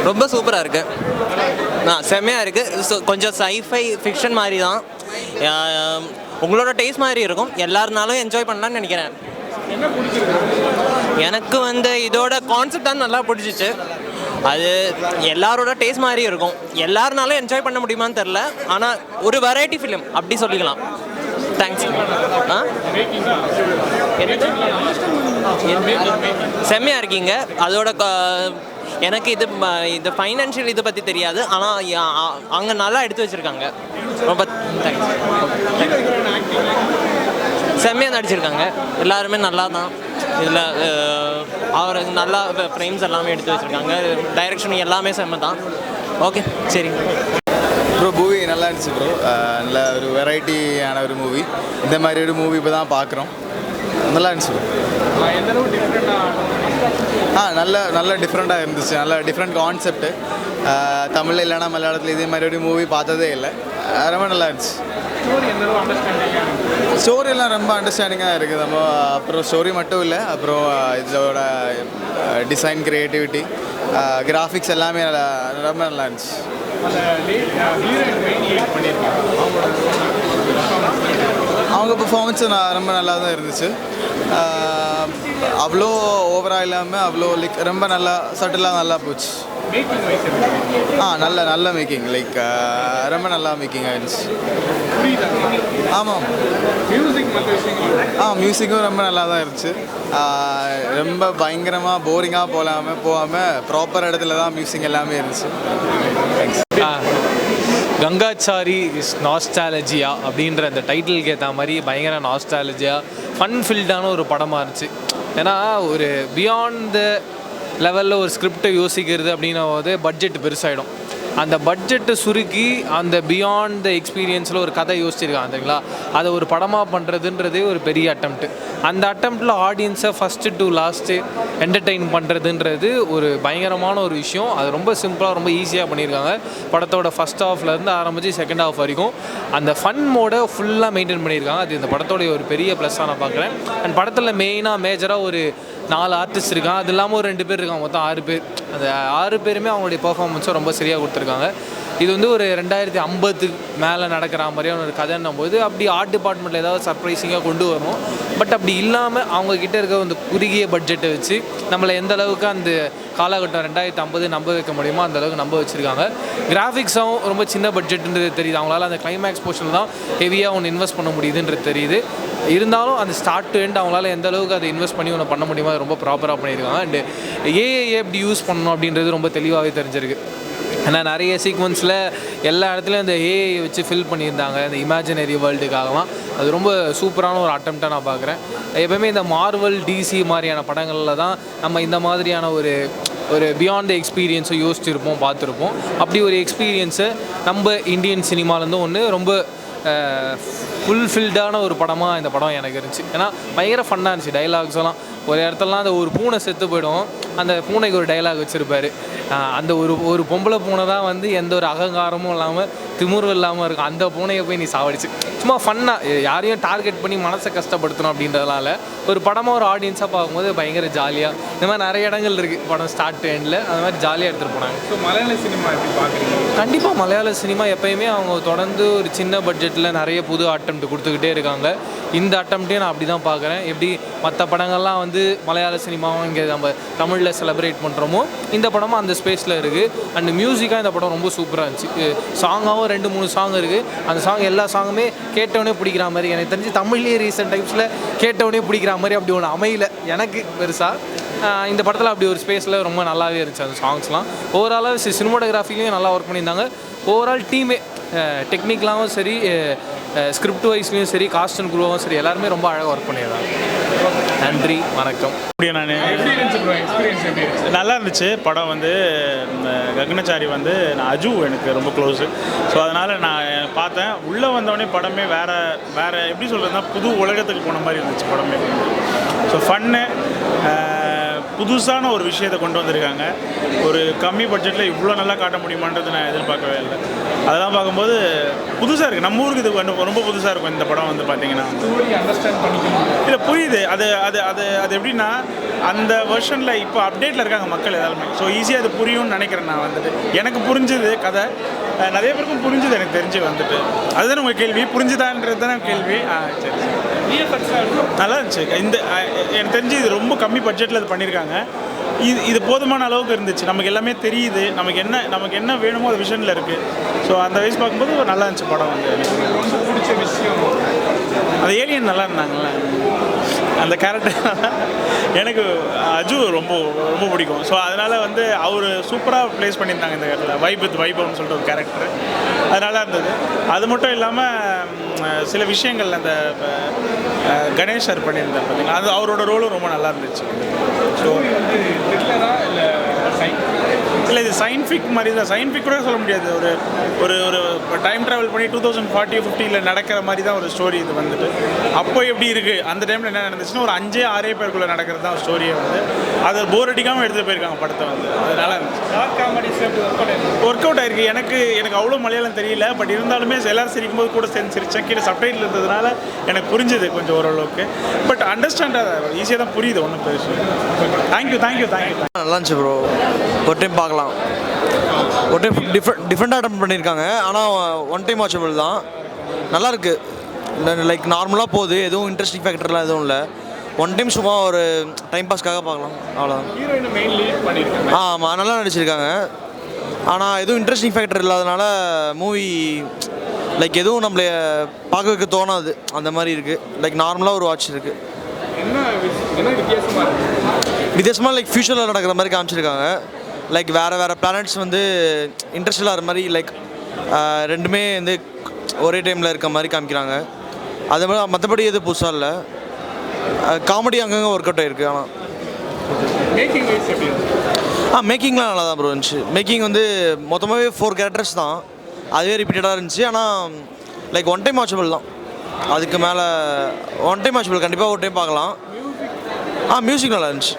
ரொம்ப சூப்பராக இருக்குது, செம்மையாக இருக்குது. ஸோ கொஞ்சம் சைஃபை ஃபிக்ஷன் மாதிரி தான், உங்களோட டேஸ்ட் மாதிரி இருக்கும், எல்லாருனாலும் என்ஜாய் பண்ணலான்னு நினைக்கிறேன். எனக்கு இதோட கான்செப்ட் தான் நல்லா பிடிச்சிச்சு. அது எல்லாரோட டேஸ்ட் மாதிரி இருக்கும், எல்லாருனாலும் என்ஜாய் பண்ண முடியுமான்னு தெரில, ஆனால் ஒரு வெரைட்டி ஃபிலிம் அப்படி சொல்லிக்கலாம். தேங்க்ஸ். செம்மையாக இருக்கீங்க. அதோட எனக்கு இது ஃபைனான்ஷியல் இதை பற்றி தெரியாது, ஆனால் அங்கே நல்லா எடுத்து வச்சுருக்காங்க. ரொம்ப தேங்க்ஸ். செம்மையாக நடிச்சிருக்காங்க, எல்லாருமே நல்லா தான். இதில் அவர் நல்லா ஃப்ரேம்ஸ் எல்லாமே எடுத்து வச்சுருக்காங்க, டைரக்ஷன் எல்லாமே செம்ம தான். ஓகே, சரி ப்ரோ. மூவி நல்லா இருந்துச்சு ப்ரோ. நல்ல ஒரு வெரைட்டியான ஒரு மூவி. இந்த மாதிரி ஒரு மூவி இப்போ தான் பார்க்குறோம். நல்லா இருந்துச்சு ப்ரோ. நல்ல டிஃப்ரெண்ட்டாக இருந்துச்சு. நல்ல டிஃப்ரெண்ட் கான்செப்ட்டு. தமிழில் இல்லைனா மலையாளத்தில் இதே மாதிரி ஒரு மூவி பார்த்ததே இல்லை. ரொம்ப நல்லா இருந்துச்சு. ஸ்டோரியெல்லாம் ரொம்ப அண்டர்ஸ்டாண்டிங்காக இருக்குது. நம்ம அப்புறம் ஸ்டோரி மட்டும் இல்லை, அப்புறம் இதோட டிசைன், க்ரியேட்டிவிட்டி, கிராஃபிக்ஸ் எல்லாமே ரொம்ப நல்லா இருந்துச்சு. அவங்க பெர்ஃபார்மன்ஸு ரொம்ப நல்லா தான் இருந்துச்சு. அவ்வளோ ஓவராக இல்லாமல் அவ்வளோ ரொம்ப நல்லா சட்டிலாக நல்லா போச்சு. நல்ல மேக்கிங், ரொம்ப நல்லா மேக்கிங் ஆயிடுச்சு. ஆமாம், மியூசிக்கும் ரொம்ப நல்லா தான் இருந்துச்சு. ரொம்ப பயங்கரமாக போரிங்காக போகாமல் ப்ராப்பர் இடத்துல தான் மியூசிக் எல்லாமே இருந்துச்சு. தேங்க்ஸ். கங்காச்சாரி இஸ் நாஸ்டாலஜியா அப்படின்ற அந்த டைட்டிலுக்கு ஏற்ற மாதிரி பயங்கர நாஸ்டாலஜியா ஃபன் ஃபில்டான ஒரு படமாக இருந்துச்சு. ஏன்னா ஒரு பியாண்ட் த லெவலில் ஒரு ஸ்கிரிப்டை யோசிக்கிறது அப்படின்னும் போது பட்ஜெட் பெருசாகிடும். அந்த பட்ஜெட்டை சுருக்கி அந்த பியாண்ட் த எக்ஸ்பீரியன்ஸில் ஒரு கதை யோசிச்சிருக்காங்க சரிங்களா, அதை ஒரு படமாக பண்ணுறதுன்றதே ஒரு பெரிய அட்டம்ப்ட்டு. அந்த அட்டம்ப்டில் ஆடியன்ஸை ஃபஸ்ட்டு டு லாஸ்ட்டு என்டர்டெயின் பண்ணுறதுன்றது ஒரு பயங்கரமான ஒரு விஷயம். அது ரொம்ப சிம்பிளாக ரொம்ப ஈஸியாக பண்ணியிருக்காங்க. படத்தோட ஃபஸ்ட் ஹாஃப்லேருந்து ஆரம்பித்து செகண்ட் ஹாஃப் வரைக்கும் அந்த ஃபன் மோடை ஃபுல்லாக மெயின்டைன் பண்ணியிருக்காங்க. அது இந்த படத்தோடைய ஒரு பெரிய ப்ளஸ்ஸாக நான் பார்க்குறேன். அண்ட் படத்தில் மெயினாக மேஜராக ஒரு 4 ஆர்டிஸ்ட் இருக்காங்க, அது இல்லாமல் ஒரு 2 பேர் இருக்காங்க, மொத்தம் 6 பேர். அந்த 6 பேருமே அவங்களுடைய பர்ஃபார்மன்ஸை ரொம்ப சரியாக கொடுத்துருக்காங்க. இது ஒரு 2050 மேலே நடக்கிற மாதிரியான ஒரு கதைன்னும் போது அப்படி ஆர்ட் டிபார்ட்மெண்ட்டில் ஏதாவது சர்ப்ரைசிங்காக கொண்டு வரணும். பட் அப்படி இல்லாமல் அவங்கக்கிட்ட இருக்க அந்த குறுகிய பட்ஜெட்டை வச்சு நம்மளை எந்த அளவுக்கு அந்த காலகட்டம் 2050 நம்ப வைக்க முடியுமோ அந்த அளவுக்கு நம்ப வச்சுருக்காங்க. கிராஃபிக்ஸாகவும் ரொம்ப சின்ன பட்ஜெட்டுன்றது தெரியுது. அவங்களால அந்த கிளைமேக்ஸ் போர்ஷன் தான் ஹெவியாக ஒன்று இன்வெஸ்ட் பண்ண முடியுதுன்றது தெரியுது. இருந்தாலும் அந்த ஸ்டார்ட் டு எண்ட் அவங்களால எந்த அளவுக்கு அதை இன்வெஸ்ட் பண்ணி ஒன்று பண்ண முடியுமோ அது ரொம்ப ப்ராப்பராக பண்ணியிருக்காங்க. அண்டு ஏஐ எப்படி யூஸ் பண்ணணும் அப்படின்றது ரொம்ப தெளிவாகவே தெரிஞ்சிருக்கு. ஏன்னா நிறைய சீக்வன்ஸில் எல்லா இடத்துலையும் அந்த ஏஐ வச்சு ஃபில் பண்ணியிருந்தாங்க இந்த இமேஜினரி வேர்ல்டுக்காகலாம். அது ரொம்ப சூப்பரான ஒரு அட்டம்ப்டாக நான் பார்க்குறேன். எப்போயுமே இந்த மார்வல், டிசி மாதிரியான படங்களில் தான் நம்ம இந்த மாதிரியான ஒரு பியாண்ட் த எக்ஸ்பீரியன்ஸை யோசிச்சிருப்போம், பார்த்துருப்போம். அப்படி ஒரு எக்ஸ்பீரியன்ஸை நம்ம இந்தியன் சினிமாலேருந்து ஒன்று ரொம்ப ஃபுல்ஃபில்டான ஒரு படமாக இந்த படம் எனக்கு இருந்துச்சு. ஏன்னா பயங்கர ஃபன்னாக இருந்துச்சு. டைலாக்ஸ் எல்லாம் ஒரு இடத்துலலாம் அந்த ஒரு பூனை செத்து போயிடும், அந்த பூனைக்கு ஒரு டைலாக் வச்சுருப்பார். அந்த ஒரு பொம்பளை பூனை தான் எந்த ஒரு அகங்காரமும் இல்லாமல் திமுறும் இல்லாமல் இருக்கும். அந்த பூனையை போய் நீ சாவடிச்சு சும்மா ஃபன்னாக யாரையும் டார்கெட் பண்ணி மனசை கஷ்டப்படுத்தணும் அப்படின்றதுனால ஒரு படமாக ஒரு ஆடியன்ஸாக பார்க்கும்போது பயங்கர ஜாலியாக இந்த மாதிரி நிறைய இடங்கள் இருக்குது படம் ஸ்டார்ட் டு எண்டில். அது மாதிரி ஜாலியாக எடுத்துகிட்டு போனாங்க. ஸோ மலையாள சினிமா எப்படி பார்க்குறீங்க? கண்டிப்பாக மலையாள சினிமா எப்போயுமே அவங்க தொடர்ந்து ஒரு சின்ன பட்ஜெட்டில் நிறைய புது அட்டம்ப்ட் கொடுத்துக்கிட்டே இருக்காங்க. இந்த அட்டம்ப்டையும் நான் அப்படி தான் பார்க்குறேன். எப்படி மற்ற படங்கள்லாம் மலையாள சினிமாவும் இங்கே நம்ம தமிழில் செலிப்ரேட் பண்ணுறோமோ இந்த படமும் அந்த ஸ்பேஸில் இருக்குது. அண்ட் மியூசிக்காக இந்த படம் ரொம்ப சூப்பராக இருந்துச்சு. சாங்காகவும் 2-3 சாங் இருக்குது. அந்த சாங் எல்லா சாங்குமே கேட்டவனே பிடிக்கிற மாதிரி, எனக்கு தெரிஞ்சு தமிழ்லேயே ரீசெண்ட் டைம்ஸில் கேட்டவனே பிடிக்கிற மாதிரி அப்படி ஒன்று அமையல எனக்கு பெருசாக. இந்த படத்தில் அப்படி ஒரு ஸ்பேஸில் ரொம்ப நல்லாவே இருந்துச்சு அந்த சாங்ஸ்லாம். ஓவராலாக சினிமாட்டோகிராஃபிலையும் நல்லா ஒர்க் பண்ணியிருந்தாங்க. ஓவரால் டீமே டெக்னிக்கலாகவும் சரி, ஸ்கிரிப்ட் வைஸ்லையும் சரி, காஸ்ட் அண்ட் குரூவும் சரி, எல்லாருமே ரொம்ப அழகாக ஒர்க் பண்ணியிருந்தாங்க. நன்றி, வணக்கம். நான் நல்லா இருந்துச்சு படம். ககனச்சாரி நான் அஜு எனக்கு ரொம்ப க்ளோஸு. ஸோ அதனால் நான் பார்த்தேன். உள்ளே வந்தோடனே படமே வேறு எப்படி சொல்கிறதுனா புது உலகத்துக்கு போன மாதிரி இருந்துச்சு படமே. ஸோ ஃபன்னு, புதுசான ஒரு விஷயத்தை கொண்டு வந்திருக்காங்க. ஒரு கம்மி பட்ஜெட்டில் இவ்வளோ நல்லா காட்ட முடியுமான்றது நான் எதிர்பார்க்கவே இல்லை. அதெல்லாம் பார்க்கும்போது புதுசாக இருக்குது. நம்ம ஊருக்கு இது ரொம்ப புதுசாக இருக்கும் இந்த படம் பார்த்தீங்கன்னா. அண்டர்ஸ்டாண்ட் பண்ணிக்கணும். இல்லை புரியுது. அது அது அது அது எப்படின்னா அந்த வெர்ஷனில் இப்போ அப்டேட்டில் இருக்காங்க மக்கள் எல்லாருமே. ஸோ ஈஸியாக அது புரியும்னு நினைக்கிறேன். நான் வந்துட்டு எனக்கு புரிஞ்சுது கதை, நிறைய பேருக்கும் புரிஞ்சுது எனக்கு தெரிஞ்சு வந்துட்டு. அதுதான் உங்கள் கேள்வி, புரிஞ்சுதான்றது தானே கேள்வி. சரி நல்லா இருந்துச்சு. எனக்கு தெரிஞ்சு இது ரொம்ப கம்மி பட்ஜெட்டில் இது பண்ணியிருக்காங்க. இது போதுமான அளவுக்கு இருந்துச்சு. நமக்கு எல்லாமே தெரியுது, நமக்கு என்ன வேணுமோ அது விஷனில் இருக்குது. ஸோ அந்த வயசு பார்க்கும்போது நல்லா இருந்துச்சு படம். வந்து எனக்கு பிடிச்ச விஷயம் அந்த ஏலியன் நல்லா இருந்தாங்கல்ல, அந்த கேரக்டர் எனக்கு அஜு ரொம்ப ரொம்ப பிடிக்கும். ஸோ அதனால் வந்து அவர் சூப்பராக ப்ளேஸ் பண்ணியிருந்தாங்க இந்த கேரக்டரில். வைபவ்னு சொல்லிட்டு ஒரு கேரக்டர், அது நல்லா இருந்தது. அது மட்டும் இல்லாமல் சில விஷயங்கள் அந்த கணேஷ் சார் பண்ணியிருந்தார் பார்த்தீங்கன்னா, அது அவரோட ரோலும் ரொம்ப நல்லா இருந்துச்சு. ஸோ இல்லை இது சயின்டிஃபிக் மாதிரி தான், சயின்டிஃபிக் கூட சொல்ல முடியாது. ஒரு ஒரு டைம் ட்ராவல் பண்ணி 2040-50 நடக்கிற மாதிரி தான் ஒரு ஸ்டோரி இது வந்துட்டு. அப்போ எப்படி இருக்குது, அந்த டைமில் என்ன நடந்துச்சுன்னா ஒரு 5-6 பேருக்குள்ளே நடக்கிறது தான் ஸ்டோரியை வந்து. அதை போர் அடிக்காமல் எடுத்துகிட்டு போயிருக்காங்க படத்தை வந்து. அதனால காமெடி ஒர்க் அவுட் ஆயிருக்கு. எனக்கு அவ்வளோ மலையாளம் தெரியல, பட் இருந்தாலுமே எல்லாரும் சிரிக்கும்போது கூட சேர்ந்து சிரிச்சேன். கீழே சப்டைட்டில் இருந்ததுனால எனக்கு புரிஞ்சுது கொஞ்சம் ஓரளவுக்கு. பட் அண்டர்ஸ்டாண்டாக ஈஸியாக தான் புரியுது, ஒன்றும் பெருசு. தேங்க்யூ. நல்லா இருந்துச்சு ப்ரோ, ஒரு டைம் பார்க்கலாம். ஒரு டைம் டிஃப்ரெண்ட்டாக அட்டம் பண்ணியிருக்காங்க, ஆனால் ஒன் டைம் வாட்சபிள் தான். நல்லாயிருக்கு, லைக் நார்மலாக போகுது, எதுவும் இன்ட்ரெஸ்டிங் ஃபேக்டர்லாம் எதுவும் இல்லை. ஒன் டைம் சும்மா ஒரு டைம் பாஸ்க்காக பார்க்கலாம், அவ்வளோதான். ஆமாம், நல்லா நடிச்சிருக்காங்க. ஆனால் எதுவும் இன்ட்ரெஸ்டிங் ஃபேக்டர் இல்லாதனால மூவி லைக் எதுவும் நம்மளை பார்க்க வைக்க தோணாது, அந்த மாதிரி இருக்குது. லைக் நார்மலாக ஒரு வாட்ச் இருக்குது. வித்தியாசமாக லைக் ஃபியூச்சரில் நடக்கிற மாதிரி காமிச்சிருக்காங்க. லைக் வேறு பிளானட்ஸ் வந்து இன்ட்ரெஸ்டலாக மாதிரி, லைக் ரெண்டுமே வந்து ஒரே டைமில் இருக்க மாதிரி காமிக்கிறாங்க. அது மாதிரி மற்றபடி எதுவும் புதுசாக இல்லை. காமெடி அங்கங்கே ஒர்க் அவுட் ஆகிருக்கு. ஆனால் மேக்கிங்லாம் நல்லா தான் ப்ரோ இருந்துச்சு. மேக்கிங் வந்து மொத்தமாகவே 4 கேரக்டர்ஸ் தான், அதுவே ரிப்பீட்டடாக இருந்துச்சு. ஆனால் லைக் ஒன் டைம் வாட்சபிள் தான். அதுக்கு மேலே ஒன் டைம் வாட்சபிள், கண்டிப்பாக ஒரு டைம் பார்க்கலாம். மியூசிக் நல்லா இருந்துச்சு.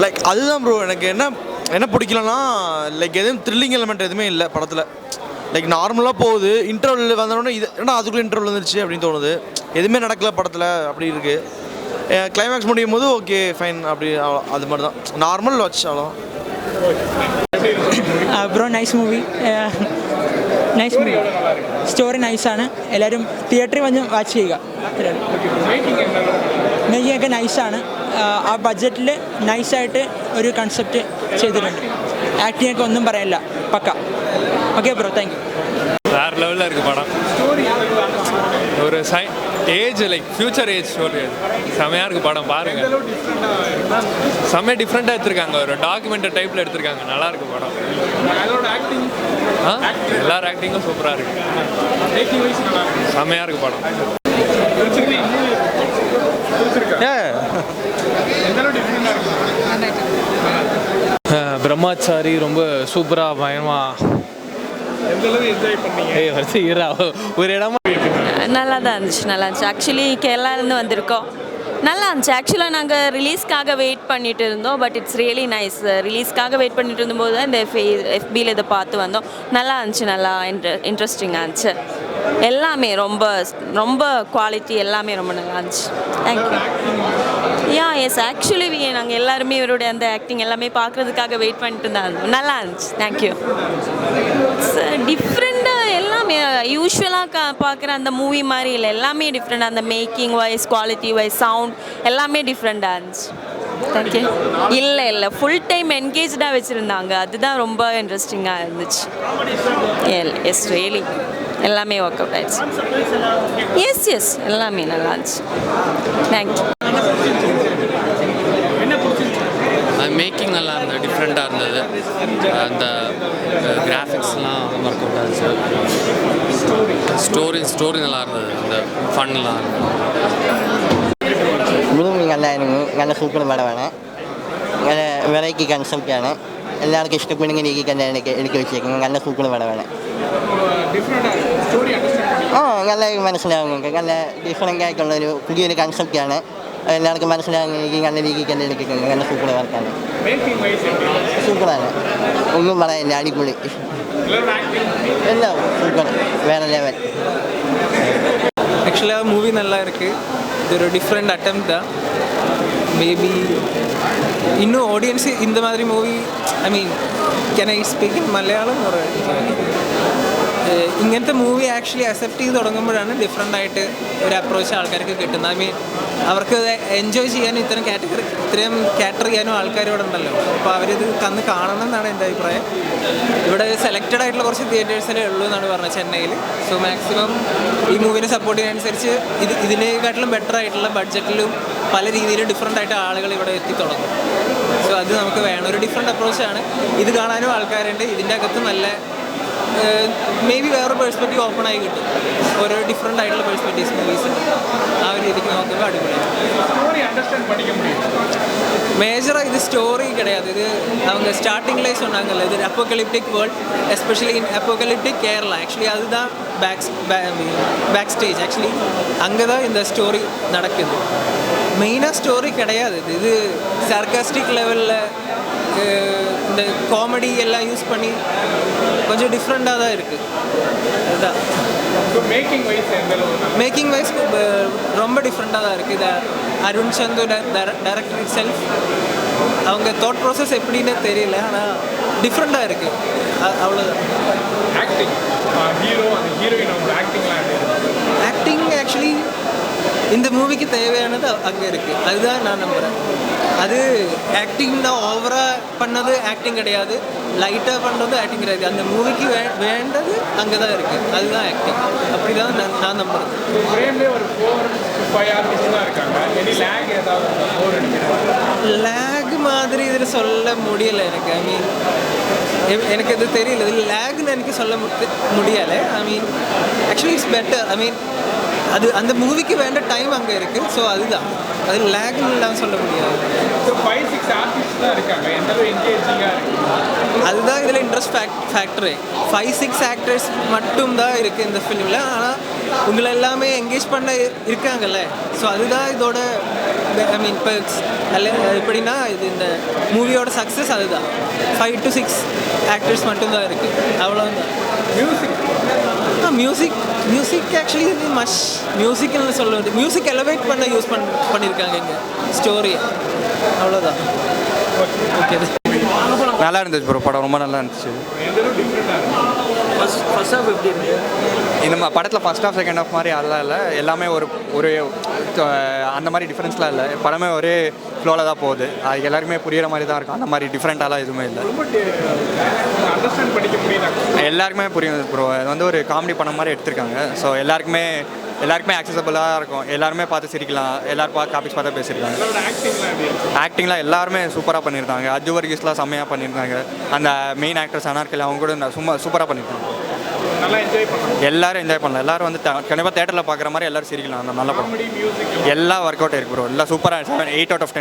லைக் அதுதான் ப்ரோ, எனக்கு என்ன பிடிக்கலன்னா லைக் எதுவும் த்ரில்லிங் எலிமெண்ட் எதுவுமே இல்லை படத்தில். லைக் நார்மலாக போகுது, இன்டர்வல் வந்தோடனே இது ஏன்னா அதுக்குள்ளே இன்டர்வல் வந்துருச்சு அப்படின்னு தோணுது. எதுவுமே நடக்கல படத்தில், அப்படி இருக்குது. கிளைமேக்ஸ் முடியும் போது ஓகே ஃபைன் அப்படி, அவ்வளோ அது மாதிரி தான். நார்மல் வாட்ச், அவ்வளோ. ബ്രോ നൈസ് മൂവി സ്റ്റോറി നൈസാണ്. എല്ലാവരും തിയേറ്ററിൽ വന്ന് വാച്ച് ചെയ്യുക. മേക്കിംഗ് ഒക്കെ നൈസാണ്. ആ ബഡ്ജറ്റിൽ നൈസായിട്ട് ഒരു കൺസെപ്റ്റ് ചെയ്തിട്ടുണ്ട്. ആക്ടിംഗ് ഒക്കെ ഒന്നും പറയില്ല, പക്ക. Okay bro, thank you. வேறு லெவலில் இருக்குது படம். ஒரு age like future age story, செமையாக இருக்குது படம். பாருங்கள், செம்மையாக டிஃப்ரெண்ட்டாக எடுத்திருக்காங்க. ஒரு டாக்குமெண்ட்ரி டைப்பில் எடுத்திருக்காங்க. நல்லா இருக்கு படம். எல்லாரும் ஆக்டிங்கும் சூப்பராக இருக்குது. செம்மையாக இருக்குது படம். பிரம்மாச்சாரி ரொம்ப சூப்பராக பயமாக ஒரு இடமா நல்லா தான் இருந்துச்சு. ஆக்சுவலி கேரளாலேருந்து வந்திருக்கோம். நல்லா இருந்துச்சு. ஆக்சுவலாக நாங்கள் ரிலீஸ்க்காக வெயிட் பண்ணிட்டு இருந்தோம். But it's really nice. ரிலீஸ்க்காக வெயிட் பண்ணிட்டு இருந்தபோது தான் இந்த FBயில் இதை பார்த்து வந்தோம். நல்லா இருந்துச்சு, நல்லா இன்ட்ரெஸ்டிங்காக இருந்துச்சு. எல்லாமே ரொம்ப ரொம்ப குவாலிட்டி, எல்லாமே ரொம்ப நல்லா இருந்துச்சு. தேங்க்யூ. எஸ் ஆக்சுவலி நாங்கள் எல்லாருமே இவருடைய அந்த ஆக்டிங் எல்லாமே பார்க்குறதுக்காக வெயிட் பண்ணிட்டு தான் இருந்தோம். நல்லா இருந்துச்சு. தேங்க்யூ. டிஃப்ரெண்ட்டாக எல்லாமே யூஸ்வலாக பார்க்குற அந்த மூவி மாதிரி இல்லை, எல்லாமே டிஃப்ரெண்டாக. அந்த making wise, quality wise, sound எல்லாமே டிஃப்ரெண்ட்டாக இருந்துச்சு. தேங்க்யூ. இல்லை ஃபுல் டைம் என்கேஜாக வச்சுருந்தாங்க, அதுதான் ரொம்ப இன்ட்ரெஸ்டிங்காக இருந்துச்சு. எஸ் ரியலி எல்லாமே ஒர்க் அவுட் ஆயிடுச்சு. எஸ் எல்லாமே நல்லா இருந்துச்சு. தேங்க்யூ. மேக்கிங் நல்லா இருந்தது, டிஃப்ரெண்ட்டாக இருந்தது. அந்த கிராஃபிக்ஸ்லாம் ஒர்க் அவுட் ஆச்சு. ஸ்டோரி நல்லா இருந்தது. அந்த ഫണ്ണെല്ലാം മൂവി നല്ലായിരുന്നു. നല്ല സൂപ്പർ പടമാണ്. നല്ല വെറൈറ്റി കൺസെപ്റ്റാണ്. എല്ലാവർക്കും ഇഷ്ടപ്പെടുന്ന രീതിക്ക് തന്നെയാണ് എടുത്ത് വെച്ചേക്കുന്നത്. നല്ല സൂപ്പർ പടമാണ്. നല്ല മനസ്സിലാവുന്നുണ്ട്. നല്ല ഡിഫറൻ്റ് ആയിട്ടുള്ളൊരു പുതിയൊരു കൺസെപ്റ്റാണ്. എല്ലാവർക്കും മനസ്സിലാകുന്ന രീതിക്ക് നല്ല രീതിക്ക് തന്നെ എടുക്കുന്നത്. നല്ല സൂപ്പർ വർക്കാണ്. സൂപ്പറാണ്, ഒന്നും പറയാനില്ല. അടിപൊളി, எல்லாம் சூப்பர், வேறு லெவல். ஆக்சுவலாக மூவி நல்லா இருக்குது. ಇದೊಂದು ಡಿಫ್ರೆಂಟ್ ಅಟೆಂಪ್ಟ್ தான் மேபி இன்னும் ஆடியன்ஸ் இந்த மாதிரி movie I mean can I speak in Malayalam or ഇങ്ങനത്തെ മൂവി ആക്ച്വലി അക്സെപ്റ്റ് ചെയ്ത് തുടങ്ങുമ്പോഴാണ് ഡിഫറെൻ്റ് ആയിട്ട് ഒരു അപ്രോച്ച് ആൾക്കാർക്ക് കിട്ടുന്നത്. ഐ മീൻ അവർക്ക് എൻജോയ് ചെയ്യാനും ഇത്തരം കാറ്റർ ചെയ്യാനും ആൾക്കാരോട് ഉണ്ടല്ലോ. അപ്പോൾ അവരിത് തന്ന് കാണണം എന്നാണ് എൻ്റെ അഭിപ്രായം. ഇവിടെ സെലക്റ്റഡ് ആയിട്ടുള്ള കുറച്ച് തിയേറ്റേഴ്സിലേ ഉള്ളൂ എന്നാണ് പറഞ്ഞത് ചെന്നൈയിൽ. സോ മാക്സിമം ഈ മൂവിനെ സപ്പോർട്ട് ചെയ്യുന്നതനുസരിച്ച് ഇതിനേക്കാട്ടിലും ബെറ്റർ ആയിട്ടുള്ള ബഡ്ജറ്റിലും പല രീതിയിലും ഡിഫറെൻ്റ് ആയിട്ട് ആളുകൾ ഇവിടെ എത്തി തുടങ്ങും. സോ അത് നമുക്ക് വേണം. ഒരു ഡിഫറെൻ്റ് അപ്രോച്ചാണ്. ഇത് കാണാനും ആൾക്കാരുണ്ട്. ഇതിൻ്റെ അകത്ത് നല്ല മേ ബി വേറൊരു പെർസ്പെക്റ്റീവ് ഓപ്പൺ ആയി കിട്ടും. ഓരോ ഡിഫറെൻ്റ് ആയിട്ടുള്ള പെർസ്പെക്റ്റീവ്സ് മൂവീസ് ഉണ്ട്. ആ ഒരു രീതിക്ക് നോക്കുമ്പോൾ അടിപൊളിയാണ്. மேஜராக இது ஸ்டோரி கிடையாது. இது அவங்க ஸ்டார்டிங்லேயே சொன்னாங்கல்ல, இது apocalyptic world, especially in apocalyptic Kerala. Actually அதுதான் பேக் ஸ்டேஜ். ஆக்சுவலி அங்கே தான் இந்த ஸ்டோரி நடக்குது. மெயினாக ஸ்டோரி கிடையாது. இது சர்காஸ்டிக் லெவலில் இந்த காமெடி எல்லாம் யூஸ் பண்ணி கொஞ்சம் டிஃப்ரெண்ட்டாக தான் இருக்குது. அதுதான் மேக்கிங் வைஸ் ரொம்ப டிஃப்ரெண்ட்டாக தான் இருக்குது. இது அருண் சந்து டைரக்டர் இட் செல்ஃப் அவங்க தாட் ப்ராசஸ் எப்படின்னு தெரியல, ஆனால் டிஃப்ரெண்ட்டாக இருக்குது. அவ்வளோதான். ஆக்டிங் ஆக்சுவலி இந்த மூவிக்கு தேவையானது அங்கே இருக்குது. அதுதான் நான் நம்புகிறேன். அது ஆக்டிங் தான் ஓவராக பண்ணது ஆக்டிங் கிடையாது, லைட்டாக பண்ணுறது ஆக்டிங் கிடையாது. அந்த மூவிக்கு வேண்டது அங்கே தான் இருக்குது. அதுதான் ஆக்டிங். அப்படி தான் நான் நம்புகிறேன். லேக் மாதிரி இதில் சொல்ல முடியலை எனக்கு. ஐ மீன் எனக்கு இது தெரியல, இது லேக்னு எனக்கு சொல்ல முடியலை. ஐ மீன் ஆக்சுவலி இட்ஸ் பெட்டர். ஐ மீன் அது அந்த மூவிக்கு வேண்ட டைம் அங்கே இருக்குது. ஸோ அதுதான், அது லேக்னு இல்லாமல் சொல்ல முடியாது. அதுதான் இதில் இன்ட்ரெஸ்ட் ஃபேக்டரு. 5-6 ஆக்டர்ஸ் மட்டும்தான் இருக்குது இந்த ஃபிலிமில். ஆனால் உங்களை எல்லாமே என்கேஜ் பண்ண இருக்காங்கல்ல. ஸோ அதுதான் இதோட ஐ மீன் இப்போ எப்படின்னா இது இந்த மூவியோட சக்ஸஸ் அதுதான். 5 to 6 ஆக்டர்ஸ் மட்டும்தான் இருக்குது. அவ்வளோதான். மியூசிக் ஆக்சுவலி இது மியூசிக்னு சொல்லுவது, மியூசிக் எலவேட் பண்ண யூஸ் பண்ணியிருக்காங்க இங்கே ஸ்டோரி. அவ்வளோதான். ஓகே, நல்லா இருந்துச்சு ப்ரோ. படம் ரொம்ப நல்லா இருந்துச்சு. ஃபர்ஸ்ட் ஹாஃப் எப்படி இருக்கு? இந்த படத்தில் ஃபஸ்ட் ஹாஃப் செகண்ட் ஹாஃப் மாதிரி அதெல்லாம் இல்லை. எல்லாமே ஒரு அந்த மாதிரி டிஃப்ரென்ஸ்லாம் இல்லை. படமே ஒரே ஃப்ளோவில் தான் போகுது. அது எல்லாருக்குமே புரிகிற மாதிரி தான் இருக்கும். அந்த மாதிரி டிஃப்ரெண்ட்டாலாம் எதுவுமே இல்லை. எல்லாருக்குமே புரியும் ப்ரோ. அது வந்து ஒரு காமெடி படம் மாதிரி எடுத்திருக்காங்க. ஸோ எல்லாருக்குமே ஆக்சசபிளாக இருக்கும். எல்லாருமே பார்த்து சிரிக்கலாம். எல்லோரும் டாபிக்ஸ் பார்த்தா பேசியிருக்காங்க. ஆக்டிங்லாம் எல்லாருமே சூப்பராக பண்ணியிருந்தாங்க. அஜு வர்கீஸ்லாம் செம்மையாக பண்ணியிருந்தாங்க. அந்த மெயின் ஆக்டர்ஸ் அனார்கலி அவங்க கூட சூப்பராக பண்ணியிருக்காங்க. எல்லாரும் என்ஜாய் பண்ணலாம். எல்லாரும் வந்து கண்டிப்பாக தேட்டரில் பார்க்குற மாதிரி எல்லாரும் சிரிக்கலாம். அந்த நல்ல படம் எல்லாம் ஒர்க் அவுட் ஆயிருக்கு ப்ரோ. எல்லாம் சூப்பராக 8 out of 10.